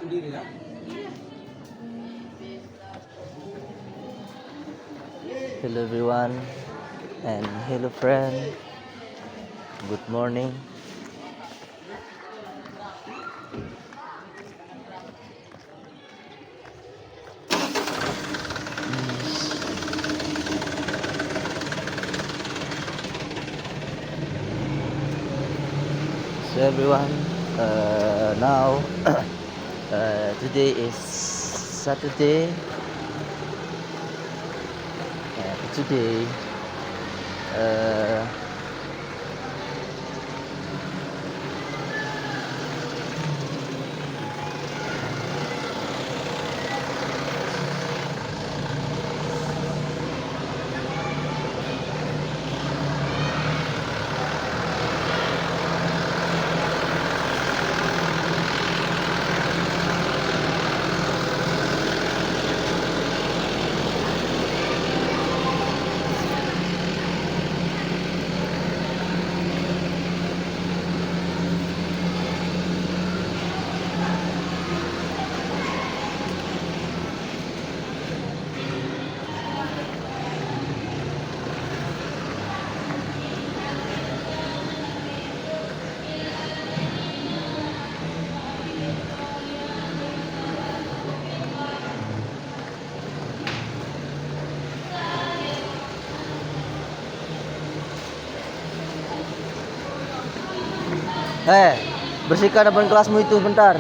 Hello everyone and hello friend. Good morning. So everyone, now today is Saturday, and today uh, bersihkan depan kelasmu itu bentar.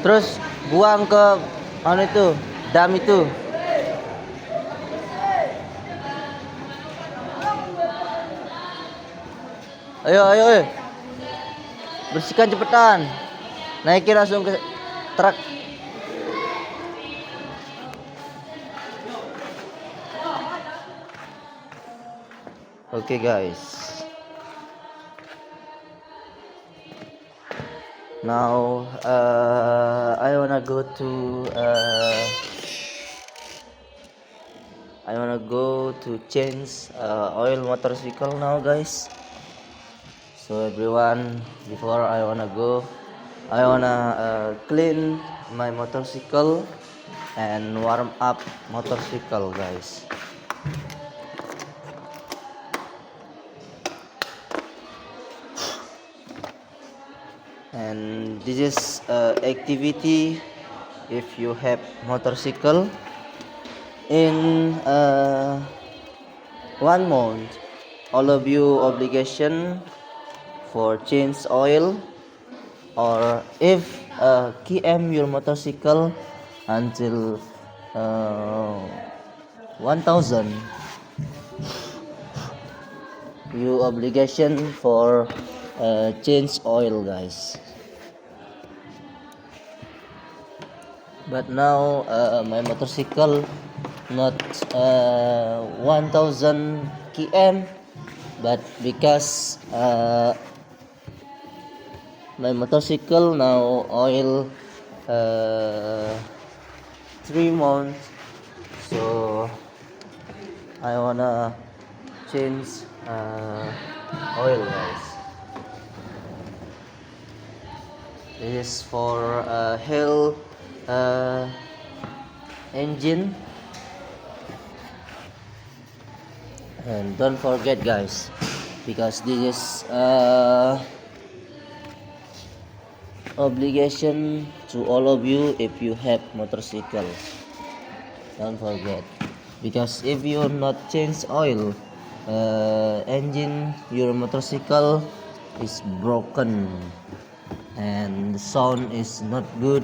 Terus buang ke itu, dam itu. Ayo. Bersihkan cepetan. Naikin langsung ke truk. Okay guys. Now I wanna go to change oil motorcycle now guys. So everyone, before I wanna clean my motorcycle and warm up motorcycle guys. And this is activity if you have motorcycle in 1 month, all of you obligation for change oil, or if KM your motorcycle until 1000, you obligation for change oil guys. But now my motorcycle not 1000 km, but because my motorcycle now oil 3 months, so I wanna change oil guys. This is for Hell engine. And don't forget guys, because this is obligation to all of you if you have motorcycle. Don't forget, because if you not change oil, engine your motorcycle is broken and the sound is not good,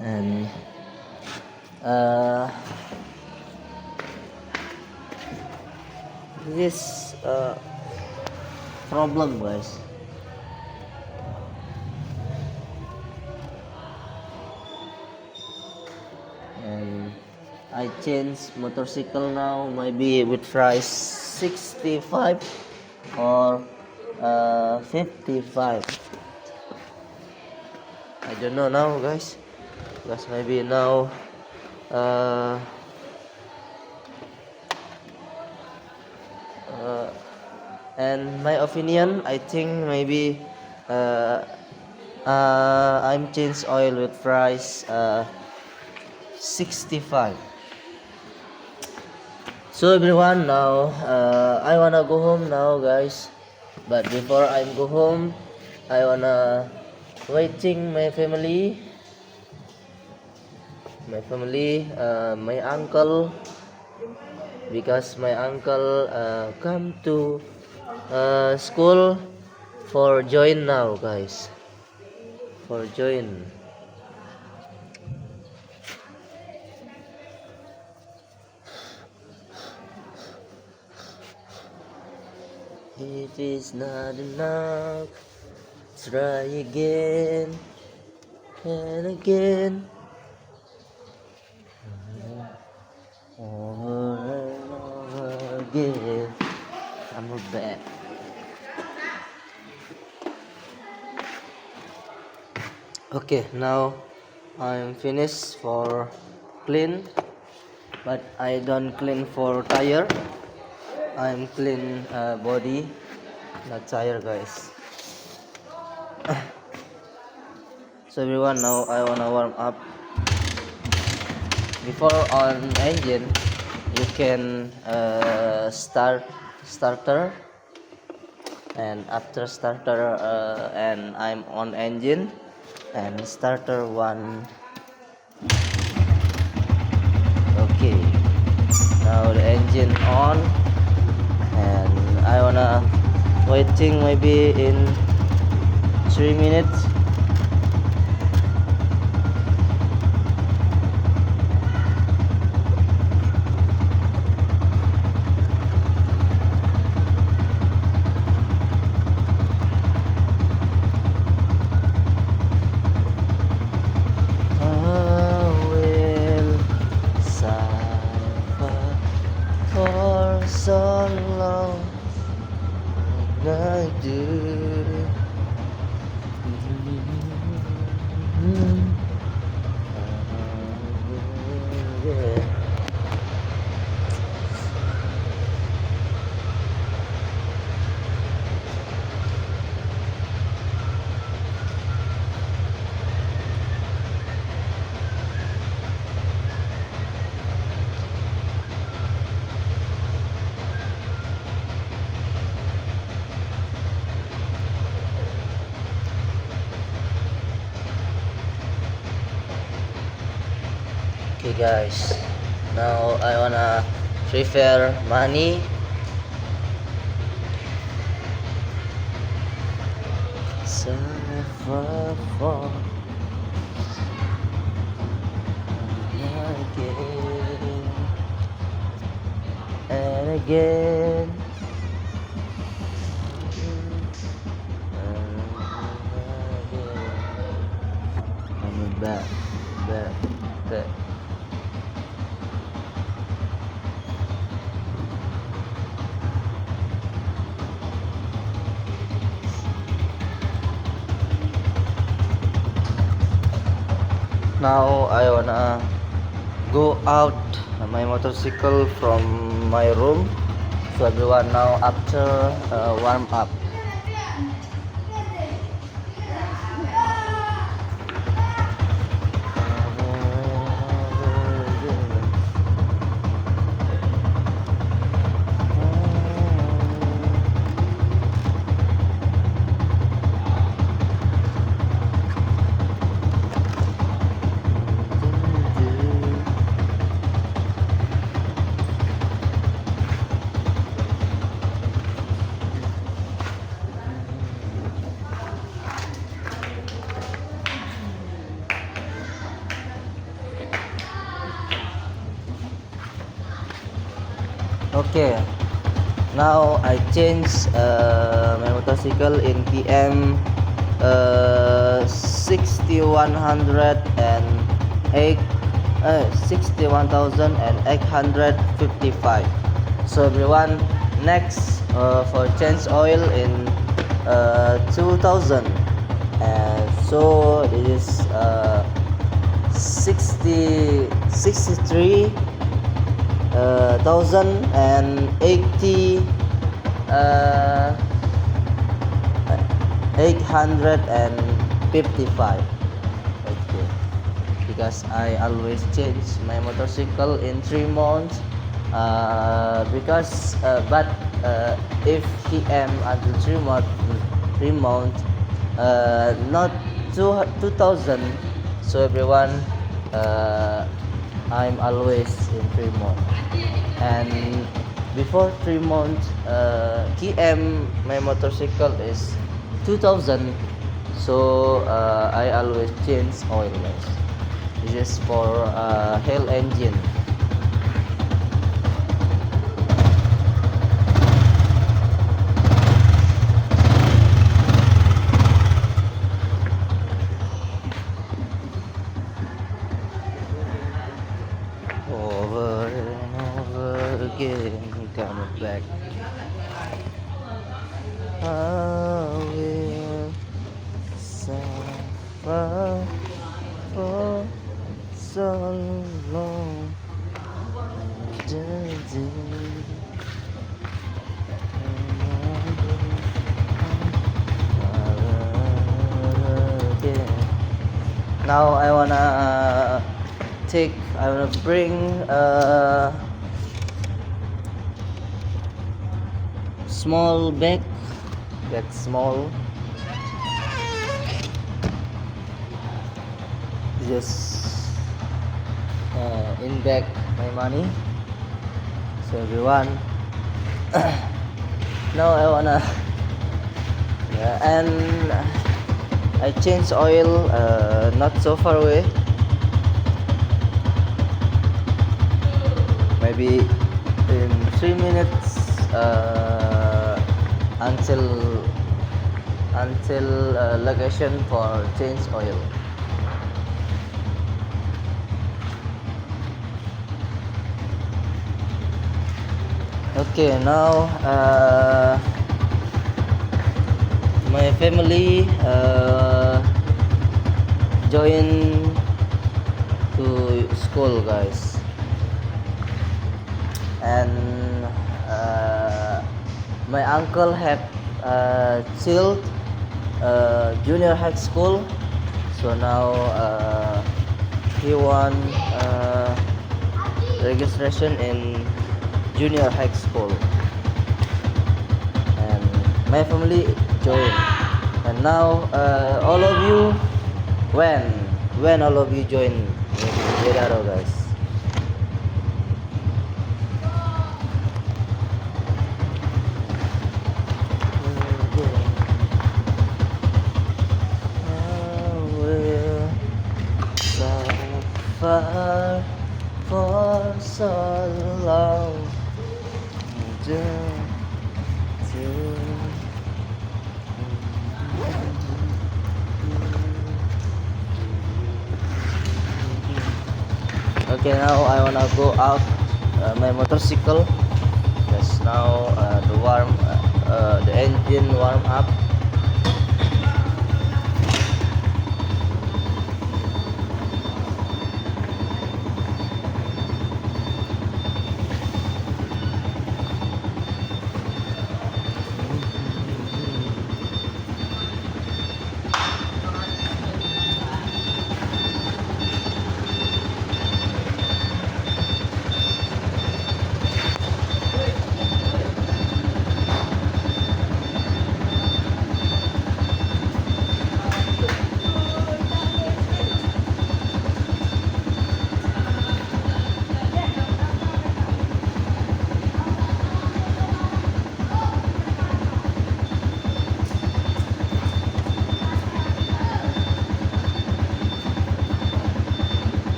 and this problem guys. And I change motorcycle now, maybe with price 65 or 55. I don't know now guys, because maybe now and my opinion, I think maybe I'm change oil with price 65. So everyone, now I wanna go home now, guys. But before I go home, I wanna waiting my uncle, because my uncle come to school for join now, guys, for join. If it's not enough, try again and again, over and over again. I'm back. Okay, now I'm finished for clean, but I don't clean for tire. I'm clean body, not tire, guys. So everyone, now I wanna warm up. Before on engine, you can starter, and after starter and I'm on engine and starter one. Okay, now the engine on, and I wanna waiting maybe in 3 minutes. I will suffer for so long, I do. Okay guys, now I wanna prepare money. Suffer for again and again. I'm back. Now I wanna go out my motorcycle from my room. So everyone, now after warm up. Okay, now I change my motorcycle in PM 61,855. So everyone, next for change oil in 2000, and so it is 63 1,080 800 and 55. Okay, because I always change my motorcycle in 3 months. But if he am until 3 months, not 2000. So everyone, I'm always in 3 months. And before 3 months, km my motorcycle is 2000. So I always change oil, guys. This is for Hell engine. Over and over again, coming back. I will suffer for so long. Now I wanna bring small bag, that small, just in bag my money. So everyone, now I wanna and I change oil not so far away, maybe in 3 minutes until location for change oil. Okay, now my family join to school, guys, and my uncle have child junior high school. So now he want registration in junior high school, and my family join. And now all of you, when all of you join with Vedaro, guys. Suffer for so long. Okay, now I wanna go out my motorcycle, because now the engine warm up.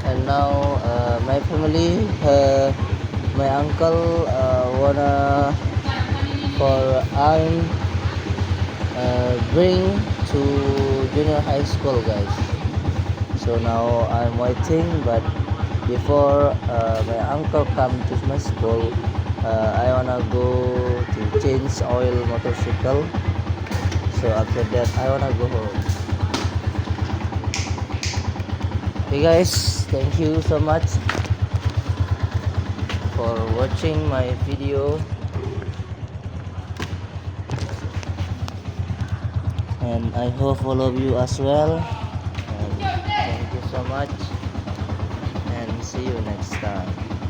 And now my family, my uncle wanna bring to junior high school, guys. So now I'm waiting, but before my uncle come to my school, I wanna go to change oil motorcycle. So after that I wanna go home. Okay, guys, thank you so much for watching my video. and I hope all of you as well. And thank you so much, and see you next time.